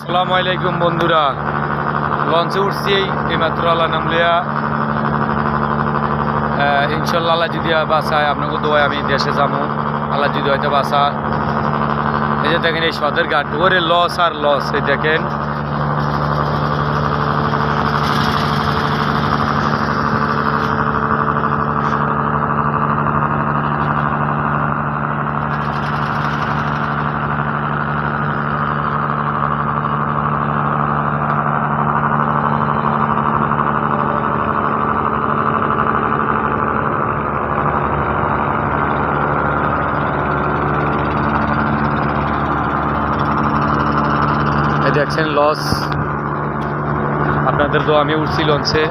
আসসালামু আলাইকুম বন্ধুরা, লঞ্চে উঠছি এইমাত্র আল্লাহ নাম লিয়া। ইনশাল্লাহ আল্লাহ যদি বাসায় আপনাকে দোয়ায় আমি দেশে যাবো, আল্লাহ যদি হয়তো বাসা। এই যে দেখেন এই সদরঘাট, ওরে লস আর লস। এই দেখেন দেখছেন লস। আপনাদের দোয়া আমি উঠছি লঞ্চে।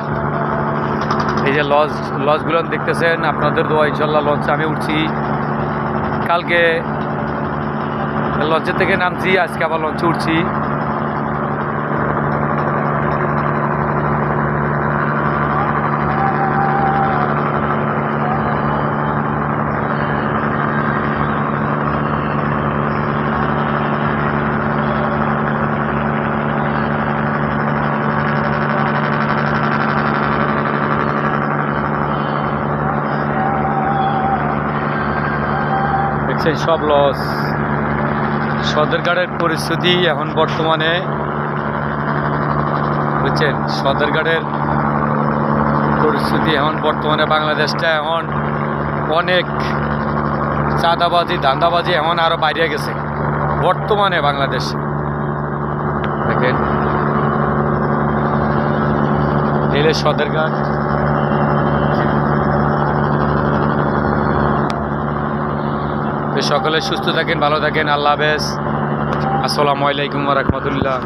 এই যে লসগুলো দেখতেছেন, আপনাদের দোয়া ইনশাল্লাহ লঞ্চে আমি উঠছি। কালকে লঞ্চের থেকে নামছি, আজকে আবার লঞ্চে উঠছি। সব লস। সদরঘাটের পরিস্থিতি এখন বর্তমানে বুঝছেন, সদরঘাটের পরিস্থিতি এখন বর্তমানে বাংলাদেশটা এখন অনেক চাঁদাবাজি ধান্দাবাজি এখন আরো বাইরে গেছে বর্তমানে বাংলাদেশ। দেখেন এলে সদরঘাট। সকলে সুস্থ থাকেন, ভালো থাকেন। আল্লাহ হাফেজ। আসসালামু আলাইকুম ওয়া রাহমাতুল্লাহ।